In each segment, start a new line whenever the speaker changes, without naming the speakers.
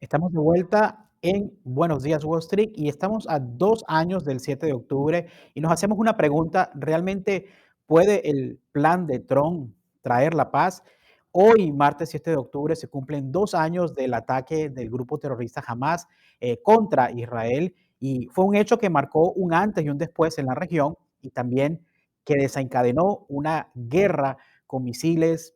Estamos de vuelta en Buenos Días Wall Street y estamos a 2 años del 7 de octubre y nos hacemos una pregunta, ¿realmente puede el plan de Trump traer la paz? Hoy, martes 7 de octubre, se cumplen 2 años del ataque del grupo terrorista Hamas contra Israel y fue un hecho que marcó un antes y un después en la región y también que desencadenó una guerra con misiles,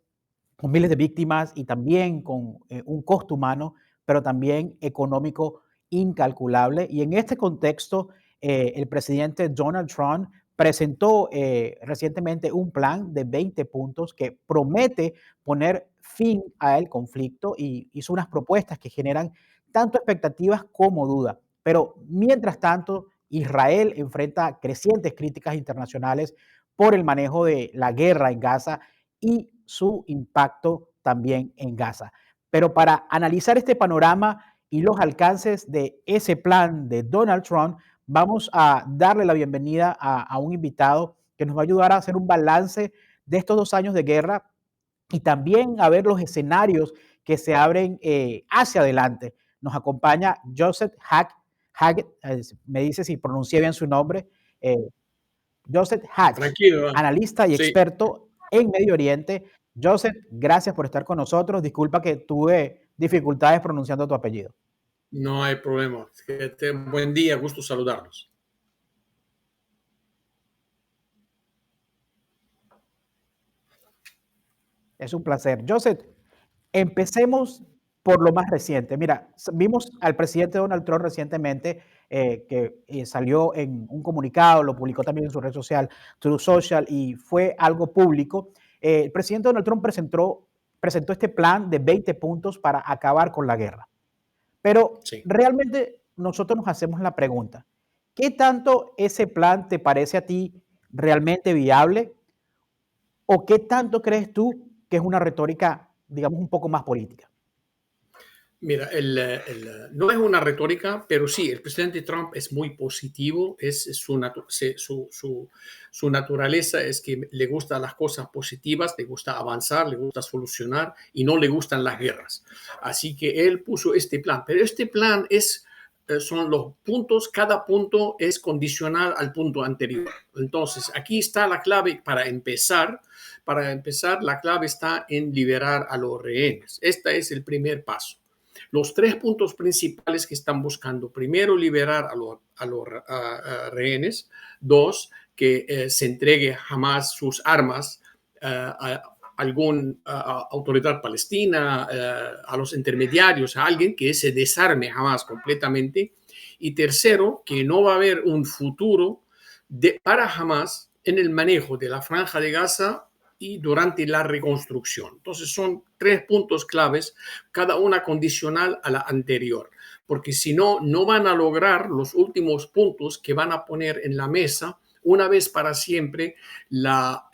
con miles de víctimas y también con un costo humano, pero también económico incalculable. Y en este contexto, el presidente Donald Trump presentó recientemente un plan de 20 puntos que promete poner fin al conflicto y hizo unas propuestas que generan tanto expectativas como dudas. Pero mientras tanto, Israel enfrenta crecientes críticas internacionales por el manejo de la guerra en Gaza y su impacto también en Gaza. Pero para analizar este panorama y los alcances de ese plan de Donald Trump, vamos a darle la bienvenida a un invitado que nos va a ayudar a hacer un balance de estos 2 años de guerra y también a ver los escenarios que se abren hacia adelante. Nos acompaña Joseph Hack, me dice si pronuncié bien su nombre, eh, Joseph Hatch,
Tranquilo,
analista y
sí,
experto en Medio Oriente. Joseph, gracias por estar con nosotros. Disculpa que tuve dificultades pronunciando tu apellido.
no hay problema. Buen día, gusto saludarlos.
Es un placer. Joseph, empecemos por lo más reciente. Mira, vimos al presidente Donald Trump recientemente que salió en un comunicado, lo publicó también en su red social, Truth Social, y fue algo público. El presidente Donald Trump presentó este plan de 20 puntos para acabar con la guerra. Pero
Sí.
realmente nosotros nos hacemos la pregunta, ¿qué tanto ese plan te parece a ti realmente viable o qué tanto crees tú que es una retórica, digamos, un poco más política?
Mira, no es una retórica, pero sí, el presidente Trump es muy positivo, es su naturaleza es que le gustan las cosas positivas, le gusta avanzar, le gusta solucionar y no le gustan las guerras. Así que él puso este plan, pero este plan son los puntos, cada punto es condicional al punto anterior. Entonces, aquí está la clave para empezar. Para empezar, la clave está en liberar a los rehenes. Este es el primer paso. Los tres puntos principales que están buscando: primero, liberar a los rehenes; dos, que se entregue jamás sus armas a alguna autoridad palestina, a los intermediarios, a alguien que se desarme jamás completamente; y tercero, que no va a haber un futuro para Hamas en el manejo de la Franja de Gaza y durante la reconstrucción. Entonces son tres puntos claves, cada una condicional a la anterior, porque si no, no van a lograr los últimos puntos que van a poner en la mesa una vez para siempre la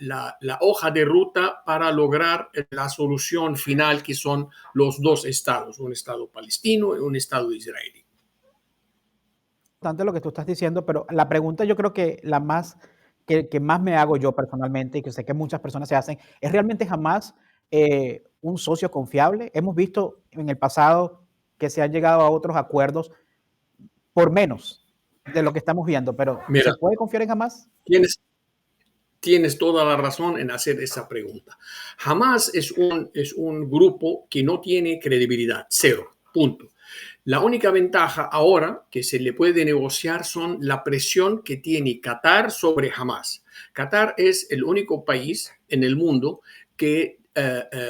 hoja de ruta para lograr la solución final, que son los dos estados, un estado palestino y un estado israelí.
Tanto lo que tú estás diciendo, pero la pregunta yo creo que la más que más me hago yo personalmente y que sé que muchas personas se hacen, ¿es realmente jamás un socio confiable? Hemos visto en el pasado que se han llegado a otros acuerdos por menos de lo que estamos viendo, pero
Mira,
¿se puede confiar en jamás?
tienes, tienes toda la razón en hacer esa pregunta. Hamas es un grupo que no tiene credibilidad, cero, punto. La única ventaja ahora que se le puede negociar son la presión que tiene Qatar sobre Hamas. Qatar es el único país en el mundo que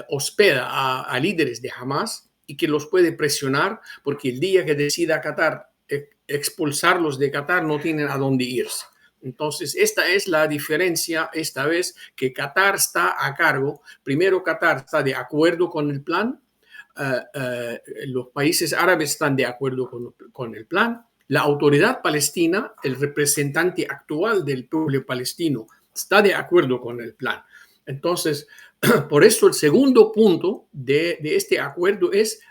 hospeda a líderes de Hamas y que los puede presionar, porque el día que decida Qatar expulsarlos de Qatar no tienen a dónde irse. Entonces, esta es la diferencia esta vez, que Qatar está a cargo. Primero, Qatar está de acuerdo con el plan. Los países árabes están de acuerdo con el plan. La autoridad palestina, el representante actual del pueblo palestino, está de acuerdo con el plan. Entonces, por eso el segundo punto de este acuerdo es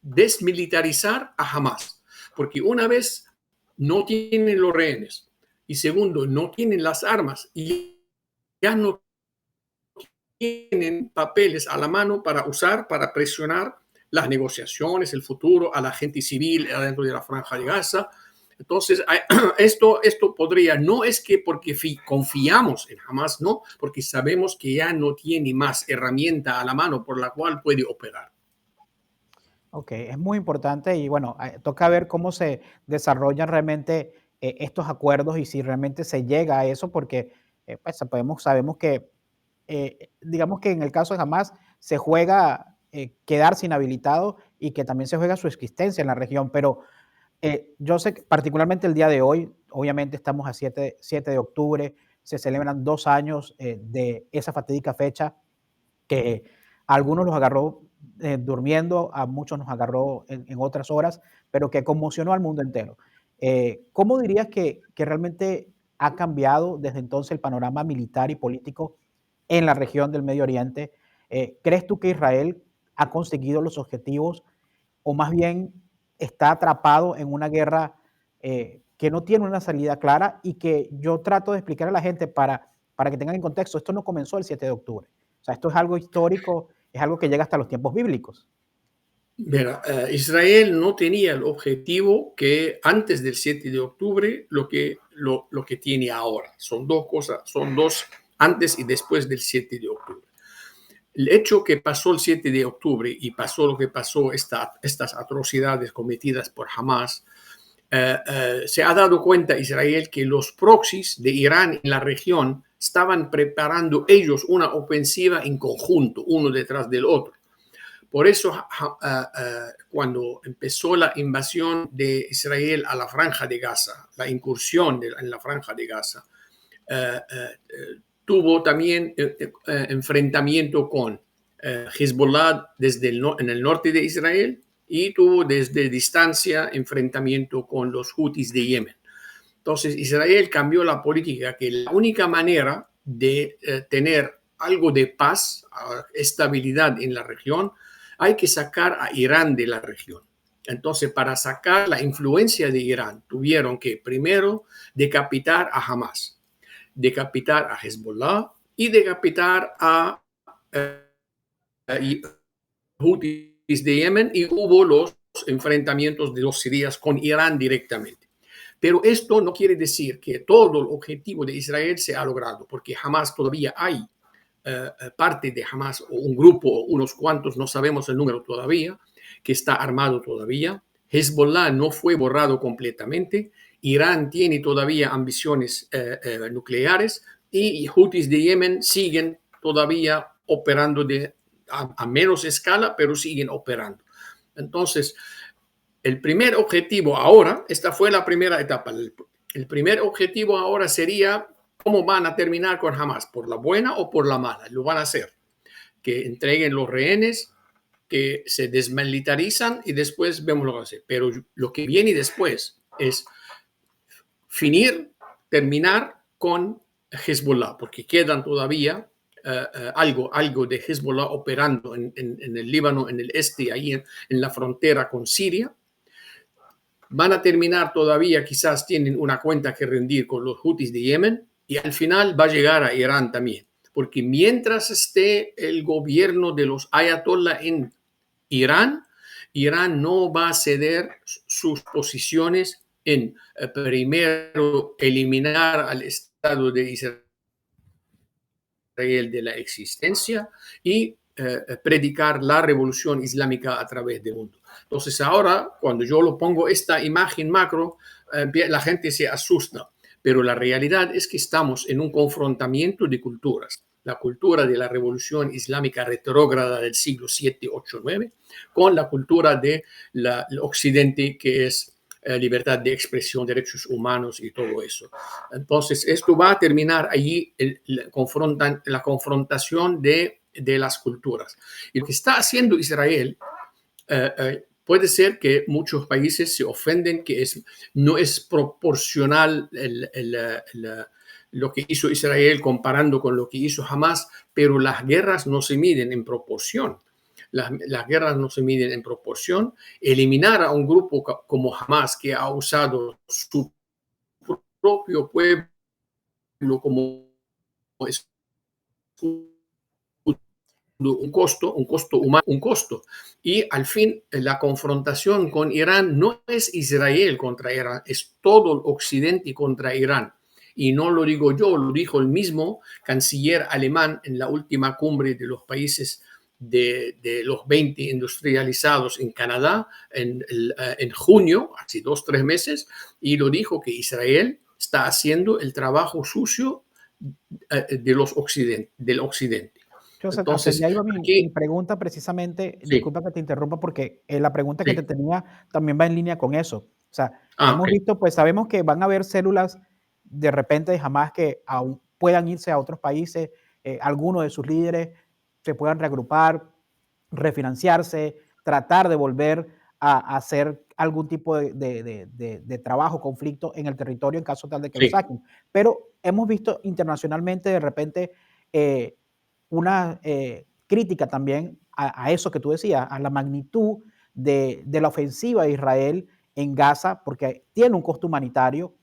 desmilitarizar a Hamas, porque una vez no tienen los rehenes y segundo, no tienen las armas y ya no tienen papeles a la mano para usar, para presionar las negociaciones, el futuro, a la gente civil dentro de la Franja de Gaza. Entonces, esto podría, no es que porque confiamos en Hamas, no, porque sabemos que ya no tiene más herramienta a la mano por la cual puede operar.
Ok, es muy importante y bueno, toca ver cómo se desarrollan realmente estos acuerdos y si realmente se llega a eso, porque pues, sabemos que, digamos que en el caso de Hamas se juega quedarse inhabilitado y que también se juega su existencia en la región, pero yo sé que particularmente el día de hoy, obviamente estamos a 7 de octubre, se celebran 2 años de esa fatídica fecha que a algunos los agarró durmiendo, a muchos nos agarró en otras horas, pero que conmocionó al mundo entero. ¿Cómo dirías que realmente ha cambiado desde entonces el panorama militar y político en la región del Medio Oriente? ¿Crees tú que Israel ha conseguido los objetivos o más bien está atrapado en una guerra que no tiene una salida clara y que yo trato de explicar a la gente para que tengan en contexto, esto no comenzó el 7 de octubre. O sea, esto es algo histórico, es algo que llega hasta los tiempos bíblicos.
Mira, Israel no tenía el objetivo que antes del 7 de octubre lo que tiene ahora. Son dos cosas, son dos antes y después del 7 de octubre. El hecho que pasó el 7 de octubre y pasó lo que pasó, estas atrocidades cometidas por Hamas, se ha dado cuenta Israel que los proxies de Irán en la región estaban preparando ellos una ofensiva en conjunto, uno detrás del otro. Por eso, cuando empezó la invasión de Israel a la Franja de Gaza, la incursión en la Franja de Gaza, tuvo también enfrentamiento con Hezbollah en el norte de Israel y tuvo desde distancia enfrentamiento con los Houthis de Yemen. Entonces, Israel cambió la política, que la única manera de tener algo de paz, estabilidad en la región, hay que sacar a Irán de la región. Entonces, para sacar la influencia de Irán, tuvieron que primero decapitar a Hamas, decapitar a Hezbollah y decapitar a Houthis de Yemen, y hubo los enfrentamientos de 2 días con Irán directamente. Pero esto no quiere decir que todo el objetivo de Israel se ha logrado, porque jamás todavía hay parte de Hamas o un grupo, unos cuantos, no sabemos el número todavía, que está armado todavía. Hezbollah no fue borrado completamente. Irán tiene todavía ambiciones nucleares y Houthis de Yemen siguen todavía operando a menos escala, pero siguen operando. Entonces, el primer objetivo ahora, esta fue la primera etapa, el primer objetivo ahora sería cómo van a terminar con Hamas, por la buena o por la mala. Lo van a hacer, que entreguen los rehenes, que se desmilitarizan y después vemos lo que hacer. Pero lo que viene después es terminar con Hezbollah, porque quedan todavía algo de Hezbollah operando en el Líbano, en el este, ahí en la frontera con Siria. Van a terminar todavía, quizás tienen una cuenta que rendir con los Houthis de Yemen, y al final va a llegar a Irán también, porque mientras esté el gobierno de los ayatollah en Irán, Irán no va a ceder sus posiciones en primero eliminar al Estado de Israel de la existencia y predicar la revolución islámica a través del mundo. Entonces ahora, cuando yo lo pongo esta imagen macro, la gente se asusta, pero la realidad es que estamos en un confrontamiento de culturas. La cultura de la revolución islámica retrógrada del siglo 7, 8, 9, con la cultura del occidente, que es libertad de expresión, derechos humanos y todo eso. Entonces, esto va a terminar allí la confrontación de las culturas. Y lo que está haciendo Israel, puede ser que muchos países se ofenden, que no es proporcional lo que hizo Israel comparando con lo que hizo Hamas, pero las guerras no se miden en proporción. Las guerras no se miden en proporción. Eliminar a un grupo como Hamas, que ha usado su propio pueblo como escudo un costo humano, un costo. Y al fin, la confrontación con Irán no es Israel contra Irán, es todo el Occidente contra Irán. Y no lo digo yo, lo dijo el mismo canciller alemán en la última cumbre de los países de los 20 industrializados en Canadá en junio, hace 2 o 3 meses, y lo dijo que Israel está haciendo el trabajo sucio del occidente.
Joseph, hacia
Entonces,
allá iba mi
aquí,
pregunta precisamente,
sí,
disculpa que te interrumpa porque la pregunta que te
sí.
tenía también va en línea con eso. O sea,
Ok,
hemos visto, pues sabemos que van a haber células de repente de Hamás que aún puedan irse a otros países, algunos de sus líderes se puedan reagrupar, refinanciarse, tratar de volver a hacer algún tipo de trabajo, conflicto en el territorio en caso tal de que lo
sí,
saquen. Pero hemos visto internacionalmente de repente eh, una crítica también a eso que tú decías, a la magnitud de la ofensiva de Israel en Gaza, porque tiene un costo humanitario,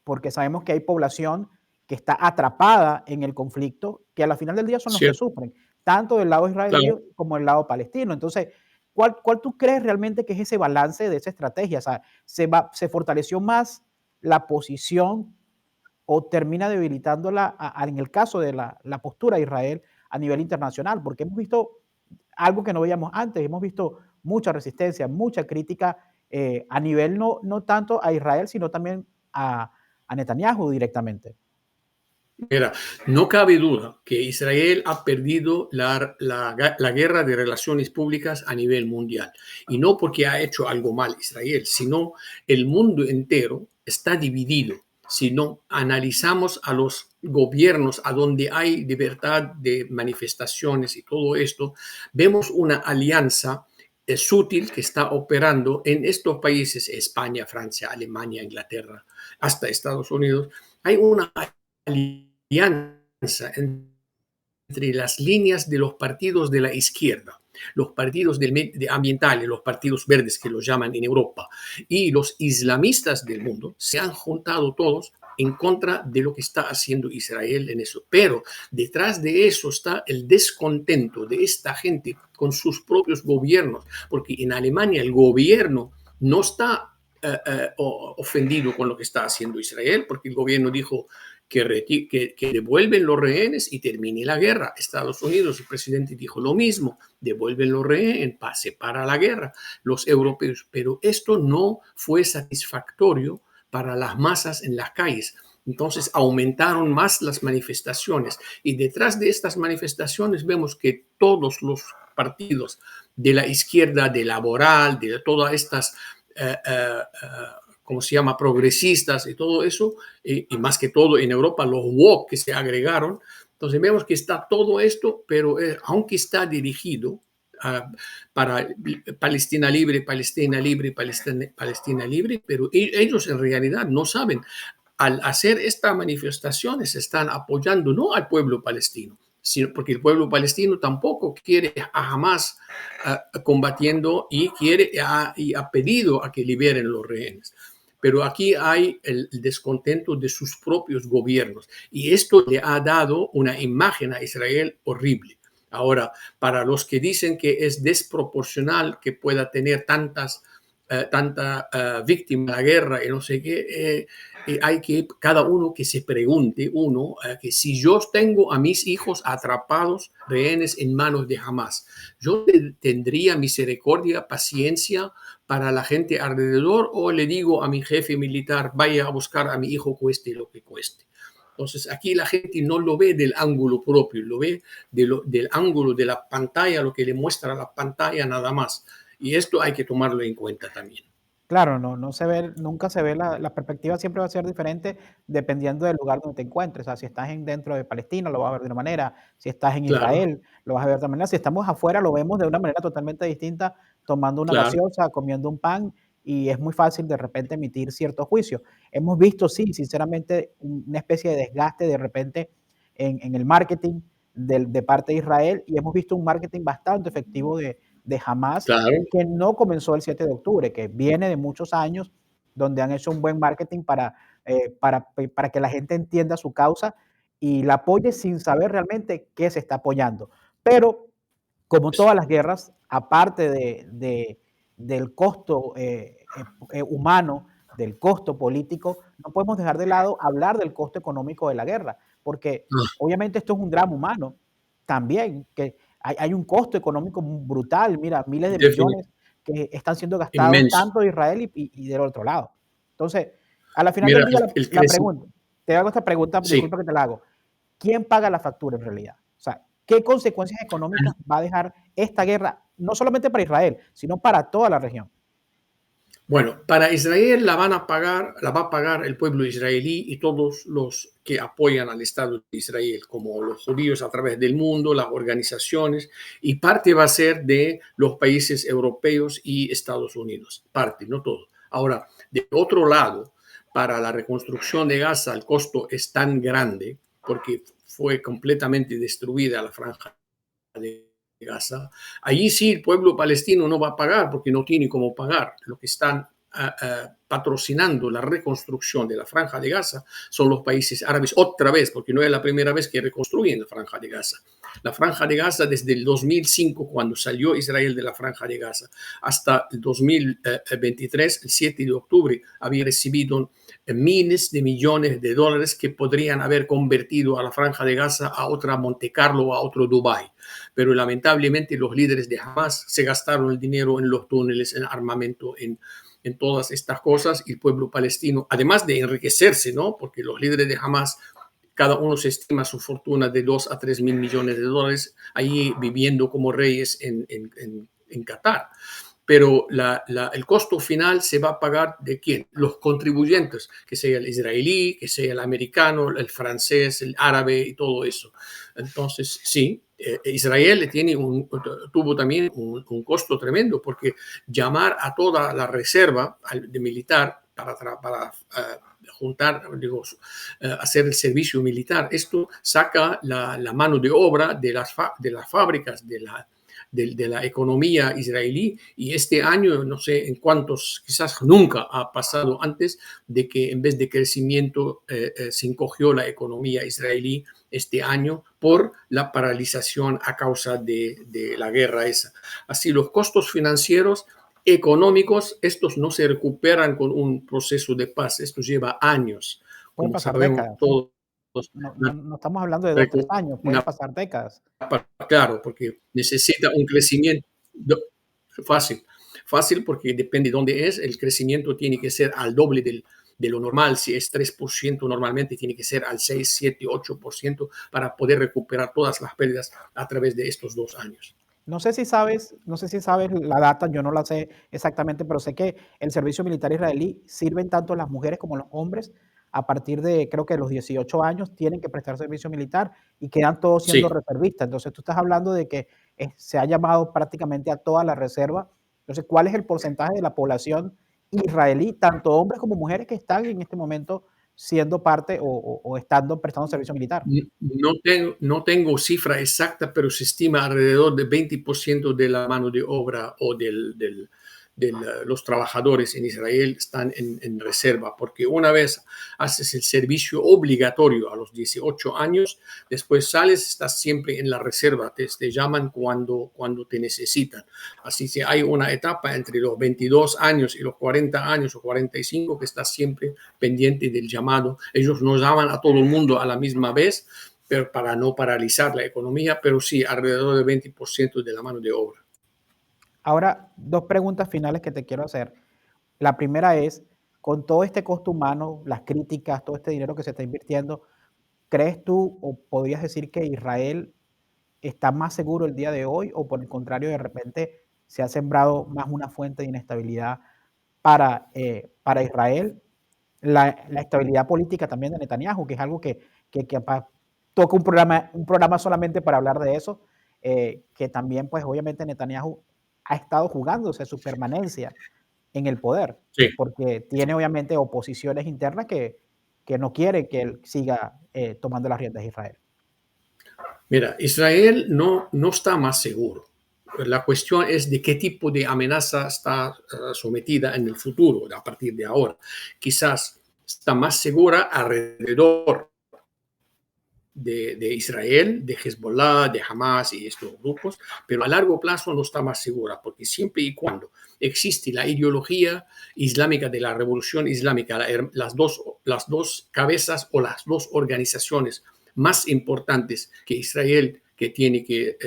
porque sabemos que hay población que está atrapada en el conflicto, que a la final del día son los que
cierto,
sufren, tanto del lado israelí
claro.
como del lado palestino. Entonces, ¿cuál tú crees realmente que es ese balance de esa estrategia? O sea, ¿se fortaleció más la posición o termina debilitándola en el caso de la postura de Israel a nivel internacional? Porque hemos visto algo que no veíamos antes, hemos visto mucha resistencia, mucha crítica a nivel no tanto a Israel, sino también a Netanyahu directamente.
Mira, no cabe duda que Israel ha perdido la guerra de relaciones públicas a nivel mundial. Y no porque ha hecho algo mal Israel, sino el mundo entero está dividido. Si no analizamos a los gobiernos a donde hay libertad de manifestaciones y todo esto, vemos una alianza sutil que está operando en estos países, España, Francia, Alemania, Inglaterra, hasta Estados Unidos. Hay una alianza entre las líneas de los partidos de la izquierda, los partidos ambientales, los partidos verdes que los llaman en Europa, y los islamistas del mundo, se han juntado todos en contra de lo que está haciendo Israel en eso. Pero detrás de eso está el descontento de esta gente con sus propios gobiernos, porque en Alemania el gobierno no está ofendido con lo que está haciendo Israel, porque el gobierno dijo que devuelven los rehenes y termine la guerra. Estados Unidos, el presidente dijo lo mismo, devuelven los rehenes, pase para la guerra, los europeos. Pero esto no fue satisfactorio para las masas en las calles. Entonces aumentaron más las manifestaciones y detrás de estas manifestaciones vemos que todos los partidos de la izquierda, de laboral, de todas estas ¿cómo se llama?, progresistas y todo eso, y más que todo en Europa los woke que se agregaron. Entonces vemos que está todo esto, pero aunque está dirigido para Palestina libre, Palestina libre, Palestina libre, pero ellos en realidad no saben. Al hacer estas manifestaciones están apoyando no al pueblo palestino, sino porque el pueblo palestino tampoco quiere a Hamas combatiendo y ha pedido a que liberen los rehenes. Pero aquí hay el descontento de sus propios gobiernos y esto le ha dado una imagen a Israel horrible. Ahora, para los que dicen que es desproporcional que pueda tener tanta víctima de la guerra y no sé qué, hay que cada uno que se pregunte, que si yo tengo a mis hijos atrapados, rehenes en manos de Hamas, yo tendría misericordia, paciencia para la gente alrededor, o le digo a mi jefe militar, vaya a buscar a mi hijo cueste lo que cueste. Entonces aquí la gente no lo ve del ángulo propio, lo ve del ángulo de la pantalla, lo que le muestra la pantalla nada más. Y esto hay que tomarlo en cuenta también.
Claro, no se ve, nunca se ve la perspectiva siempre va a ser diferente dependiendo del lugar donde te encuentres. O sea, si estás dentro de Palestina, lo vas a ver de una manera, si estás en
Claro,
Israel, lo vas a ver de otra manera, si estamos afuera, lo vemos de una manera totalmente distinta, tomando una
claro,
gaseosa, comiendo un pan, y es muy fácil de repente emitir ciertos juicios. Hemos visto, sí, sinceramente, una especie de desgaste de repente en el marketing de parte de Israel, y hemos visto un marketing bastante efectivo de Hamas,
claro,
que no comenzó el 7 de octubre, que viene de muchos años donde han hecho un buen marketing para que la gente entienda su causa y la apoye sin saber realmente qué se está apoyando. Pero como todas las guerras, aparte del costo humano, del costo político, no podemos dejar de lado hablar del costo económico de la guerra, porque
Ah,
obviamente esto es un drama humano también, que hay un costo económico brutal, mira, miles de
definitivamente
millones que están siendo gastados
inmenso.
tanto de Israel y del otro lado. Entonces, a la final del
Mira,
día,
el
la
crecimiento,
pregunta, te hago esta pregunta,
sí.
disculpa que te la hago. ¿Quién paga la factura en realidad? O sea, ¿qué consecuencias económicas va a dejar esta guerra, no solamente para Israel, sino para toda la región?
Bueno, para Israel la va a pagar el pueblo israelí y todos los que apoyan al Estado de Israel, como los judíos a través del mundo, las organizaciones, y parte va a ser de los países europeos y Estados Unidos, parte, no todo. Ahora, de otro lado, para la reconstrucción de Gaza, el costo es tan grande porque fue completamente destruida la franja de Gaza. Allí sí el pueblo palestino no va a pagar porque no tiene cómo pagar. Lo que están patrocinando la reconstrucción de la franja de Gaza son los países árabes otra vez, porque no es la primera vez que reconstruyen la franja de Gaza. La franja de Gaza desde el 2005, cuando salió Israel de la franja de Gaza, hasta el 2023, el 7 de octubre, había recibido miles de millones de dólares que podrían haber convertido a la franja de Gaza a otra Monte Carlo o a otro Dubái, pero lamentablemente los líderes de Hamas se gastaron el dinero en los túneles, en armamento, en todas estas cosas, y el pueblo palestino, además de enriquecerse, ¿no? Porque los líderes de Hamas, cada uno se estima su fortuna de 2 a 3 mil millones de dólares, ahí viviendo como reyes en Qatar, pero el costo final se va a pagar de quién? Los contribuyentes, que sea el israelí, que sea el americano, el francés, el árabe y todo eso. Entonces, sí, Israel tuvo también un costo tremendo porque llamar a toda la reserva de militar para juntar, digo, hacer el servicio militar. Esto saca la mano de obra de las fábricas, de la economía israelí, y este año, no sé en cuántos, quizás nunca ha pasado antes, de que en vez de crecimiento se encogió la economía israelí este año por la paralización a causa de la guerra esa. Así, los costos financieros económicos, estos no se recuperan con un proceso de paz, esto lleva años,
Puede
como
pasar
sabemos
décadas, ¿no?
todos.
No estamos hablando de 2, 3 años, pueden
Una
pasar décadas.
Claro, porque necesita un crecimiento fácil. Fácil porque depende de dónde es, el crecimiento tiene que ser al doble de lo normal. Si es 3%, normalmente tiene que ser al 6, 7, 8% para poder recuperar todas las pérdidas a través de estos 2 años.
No sé si sabes la data, yo no la sé exactamente, pero sé que el servicio militar israelí sirven tanto las mujeres como los hombres a partir de, creo que los 18 años tienen que prestar servicio militar y quedan todos siendo
Sí,
reservistas. Entonces, tú estás hablando de que se ha llamado prácticamente a toda la reserva. Entonces, ¿cuál es el porcentaje de la población israelí, tanto hombres como mujeres, que están en este momento siendo parte o estando prestando servicio militar?
no tengo cifra exacta, pero se estima alrededor de 20% de la mano de obra o los trabajadores en Israel están en reserva, porque una vez haces el servicio obligatorio a los 18 años, después sales, estás siempre en la reserva, te llaman cuando te necesitan. Así que hay una etapa entre los 22 años y los 40 años o 45 que estás siempre pendiente del llamado. Ellos no llaman a todo el mundo a la misma vez, pero para no paralizar la economía, pero sí alrededor del 20% de la mano de obra.
Ahora, 2 preguntas finales que te quiero hacer. La primera es, con todo este costo humano, las críticas, todo este dinero que se está invirtiendo, ¿crees tú o podrías decir que Israel está más seguro el día de hoy o por el contrario, de repente se ha sembrado más una fuente de inestabilidad para Israel? La estabilidad política también de Netanyahu, que es algo que toca un programa solamente para hablar de eso, que también, pues obviamente Netanyahu ha estado jugándose su permanencia en el poder,
Sí.
porque tiene obviamente oposiciones internas que no quieren que él siga tomando las riendas de Israel.
Mira, Israel no está más seguro. La cuestión es de qué tipo de amenaza está sometida en el futuro, a partir de ahora. Quizás está más segura alrededor de Israel, de Hezbollah, de Hamas y estos grupos, pero a largo plazo no está más segura, porque siempre y cuando existe la ideología islámica de la revolución islámica, las dos cabezas o las dos organizaciones más importantes que Israel que tiene que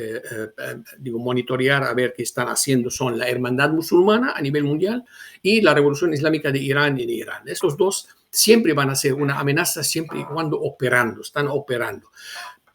monitorear a ver qué están haciendo son la Hermandad Musulmana a nivel mundial y la Revolución Islámica de Irán y de Irán. Estos dos siempre van a ser una amenaza siempre y cuando están operando.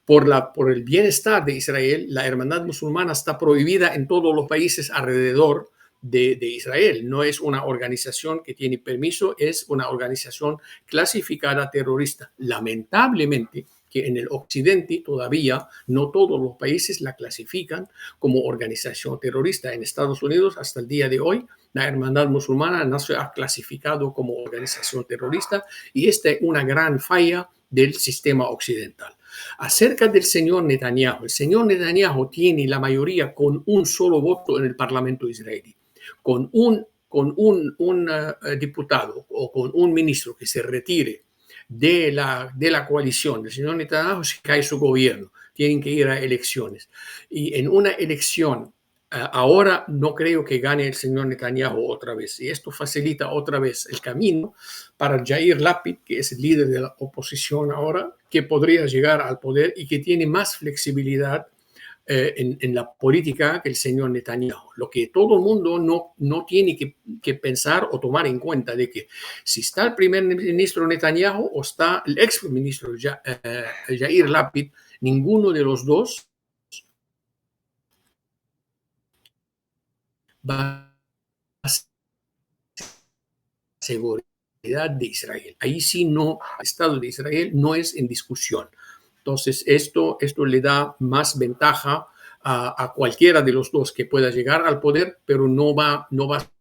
Por el bienestar de Israel, la Hermandad Musulmana está prohibida en todos los países alrededor de Israel. No es una organización que tiene permiso, es una organización clasificada terrorista. Lamentablemente, que en el occidente todavía no todos los países la clasifican como organización terrorista. En Estados Unidos, hasta el día de hoy, la Hermandad Musulmana no se ha clasificado como organización terrorista y esta es una gran falla del sistema occidental. Acerca del señor Netanyahu, el señor Netanyahu tiene la mayoría con un solo voto en el Parlamento israelí. Con un diputado o con un ministro que se retire de la coalición, el señor Netanyahu, se cae su gobierno, tienen que ir a elecciones. Y en una elección, ahora no creo que gane el señor Netanyahu otra vez. Y esto facilita otra vez el camino para Yair Lapid, que es el líder de la oposición ahora, que podría llegar al poder y que tiene más flexibilidad en la política que el señor Netanyahu. Lo que todo el mundo no tiene que pensar o tomar en cuenta de que si está el primer ministro Netanyahu o está el ex ministro Yair Lapid, ninguno de los dos va a seguridad de Israel. Ahí sí no, el Estado de Israel no es en discusión. Entonces, esto le da más ventaja a cualquiera de los dos que pueda llegar al poder, pero no va a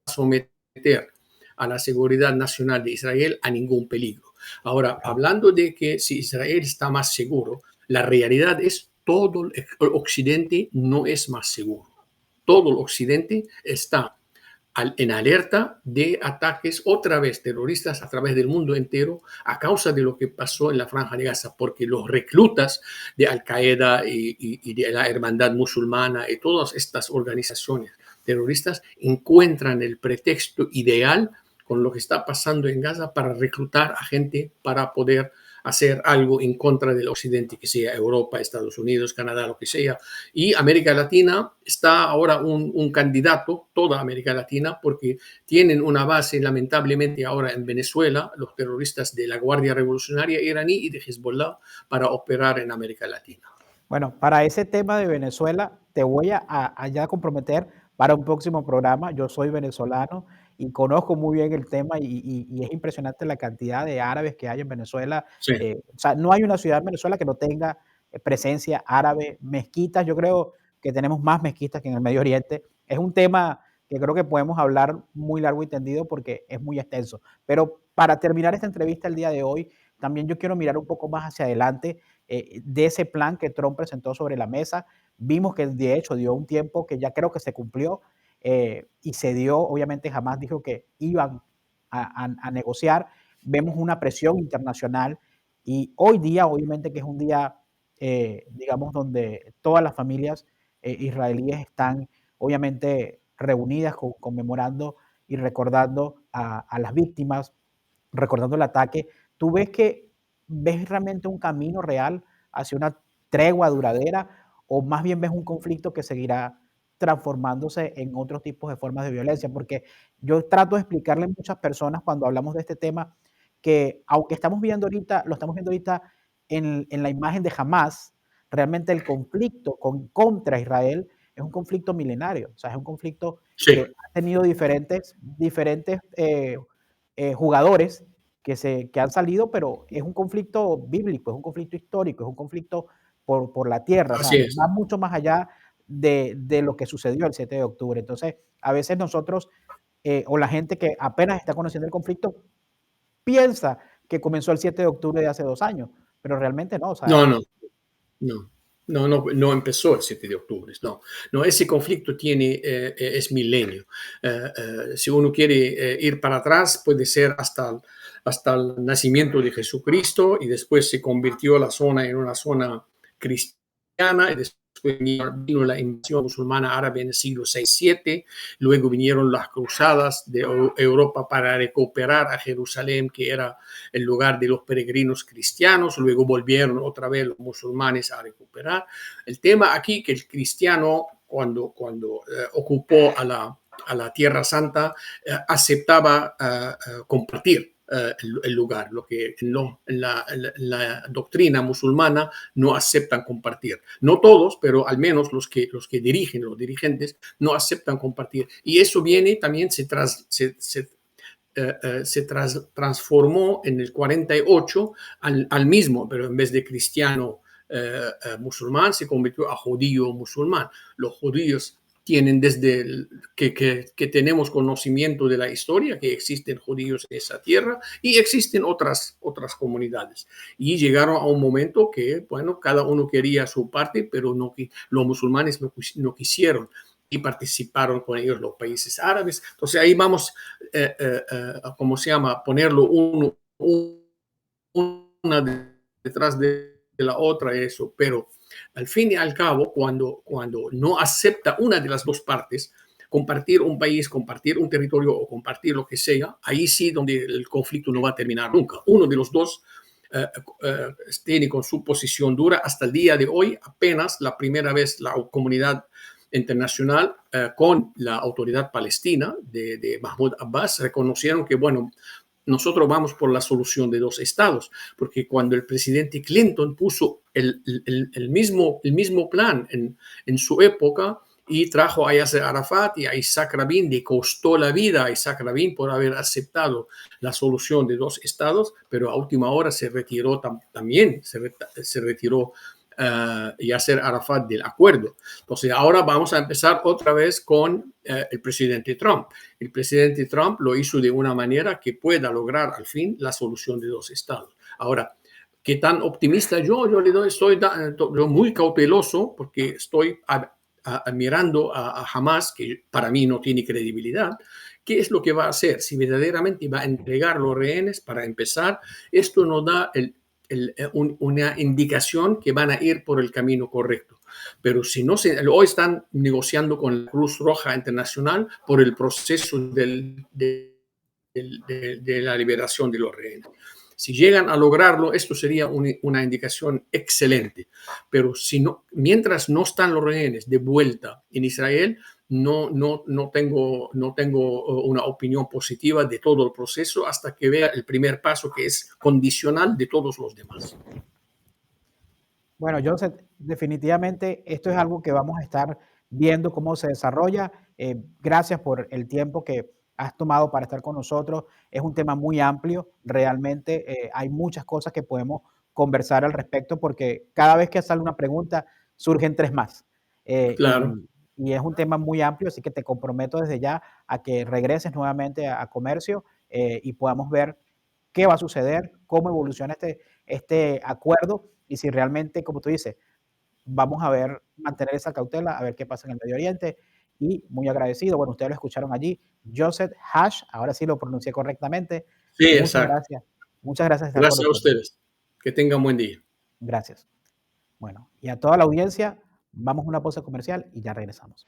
someter a la seguridad nacional de Israel a ningún peligro. Ahora, hablando de que si Israel está más seguro, la realidad es todo el occidente no es más seguro. Todo el occidente está en alerta de ataques otra vez terroristas a través del mundo entero a causa de lo que pasó en la Franja de Gaza, porque los reclutas de Al-Qaeda y de la Hermandad Musulmana y todas estas organizaciones terroristas encuentran el pretexto ideal con lo que está pasando en Gaza para reclutar a gente para poder hacer algo en contra del occidente, que sea Europa, Estados Unidos, Canadá, lo que sea. Y América Latina está ahora un candidato, toda América Latina, porque tienen una base lamentablemente ahora en Venezuela, los terroristas de la Guardia Revolucionaria iraní y de Hezbollah para operar en América Latina.
Bueno, para ese tema de Venezuela te voy a ya comprometer para un próximo programa. Yo soy venezolano y conozco muy bien el tema y es impresionante la cantidad de árabes que hay en Venezuela.
Sí,
O sea, no hay una ciudad en Venezuela que no tenga presencia árabe, mezquitas. Yo creo que tenemos más mezquitas que en el Medio Oriente. Es un tema que creo que podemos hablar muy largo y tendido porque es muy extenso. Pero para terminar esta entrevista el día de hoy, también yo quiero mirar un poco más hacia adelante de ese plan que Trump presentó sobre la mesa. Vimos que de hecho dio un tiempo que ya creo que se cumplió y se dio, obviamente jamás dijo que iban a negociar. Vemos una presión internacional y hoy día, obviamente que es un día, digamos, donde todas las familias israelíes están obviamente reunidas conmemorando y recordando a las víctimas, recordando el ataque. ¿Tú ves realmente un camino real hacia una tregua duradera o más bien ves un conflicto que seguirá transformándose en otros tipos de formas de violencia? Porque yo trato de explicarle a muchas personas cuando hablamos de este tema que aunque lo estamos viendo ahorita en la imagen de Hamas, realmente el conflicto contra Israel es un conflicto milenario, o sea, es un conflicto
sí,
que ha tenido diferentes jugadores que han salido, pero es un conflicto bíblico, es un conflicto histórico, es un conflicto por la tierra, o sea,
así es.
va mucho más allá de lo que sucedió el 7 de octubre. Entonces, a veces nosotros, o la gente que apenas está conociendo el conflicto, piensa que comenzó el 7 de octubre de hace 2 años, pero realmente no, o sea,
No, no, no. no empezó el 7 de octubre, no. No, ese conflicto es milenio. Si uno quiere ir para atrás, puede ser hasta el nacimiento de Jesucristo y después se convirtió la zona en una zona cristiana y después vino la invasión musulmana árabe en el siglo 6-7, luego vinieron las cruzadas de Europa para recuperar a Jerusalén, que era el lugar de los peregrinos cristianos, luego volvieron otra vez los musulmanes a recuperar. El tema aquí que el cristiano cuando ocupó a la Tierra Santa aceptaba compartir el lugar, lo que en la doctrina musulmana no aceptan compartir. No todos, pero al menos los que dirigen, los dirigentes, no aceptan compartir. Y eso viene también, se transformó en el 48 al mismo, pero en vez de cristiano musulmán, se convirtió a judío musulmán. Los judíos tienen desde que tenemos conocimiento de la historia, que existen judíos en esa tierra y existen otras comunidades. Y llegaron a un momento que, bueno, cada uno quería su parte, pero los musulmanes no quisieron y participaron con ellos los países árabes. Entonces ahí vamos, ¿cómo se llama? Ponerlo una detrás de la otra, eso, pero al fin y al cabo, cuando no acepta una de las dos partes, compartir un país, compartir un territorio o compartir lo que sea, ahí sí donde el conflicto no va a terminar nunca. Uno de los dos tiene con su posición dura hasta el día de hoy. Apenas la primera vez la comunidad internacional con la autoridad palestina de Mahmoud Abbas reconocieron que, bueno, nosotros vamos por la solución de dos estados, porque cuando el presidente Clinton puso el mismo plan en su época y trajo a Yasser Arafat y a Isaac Rabin, le costó la vida a Isaac Rabin por haber aceptado la solución de dos estados, pero a última hora se retiró también, se retiró Yasser Arafat del acuerdo. Entonces ahora vamos a empezar otra vez con el presidente Trump. El presidente Trump lo hizo de una manera que pueda lograr al fin la solución de dos estados. Ahora, ¿qué tan optimista yo estoy muy cauteloso porque estoy mirando a Hamas, que para mí no tiene credibilidad. ¿Qué es lo que va a hacer? Si verdaderamente va a entregar los rehenes, para empezar, esto nos da una indicación que van a ir por el camino correcto. Pero si no hoy están negociando con la Cruz Roja Internacional por el proceso de la liberación de los rehenes. Si llegan a lograrlo, esto sería una indicación excelente. Pero mientras no están los rehenes de vuelta en Israel, no tengo una opinión positiva de todo el proceso hasta que vea el primer paso, que es condicional de todos los demás.
Bueno, Joseph, definitivamente esto es algo que vamos a estar viendo cómo se desarrolla. Gracias por el tiempo que has tomado para estar con nosotros. Es un tema muy amplio, realmente hay muchas cosas que podemos conversar al respecto porque cada vez que sale una pregunta surgen tres más.
Claro.
Y es un tema muy amplio, así que te comprometo desde ya a que regreses nuevamente a comercio y podamos ver qué va a suceder, cómo evoluciona este acuerdo y si realmente, como tú dices, vamos a ver, mantener esa cautela, a ver qué pasa en el Medio Oriente. Y muy agradecido, bueno, ustedes lo escucharon allí, Joseph Hash, ahora sí lo pronuncié correctamente.
Sí,
Muchas
exacto.
gracias. Muchas gracias por estar con
Gracias a
nosotros.
ustedes. Que tengan buen día.
Gracias. Bueno, y a toda la audiencia, vamos a una pausa comercial y ya regresamos.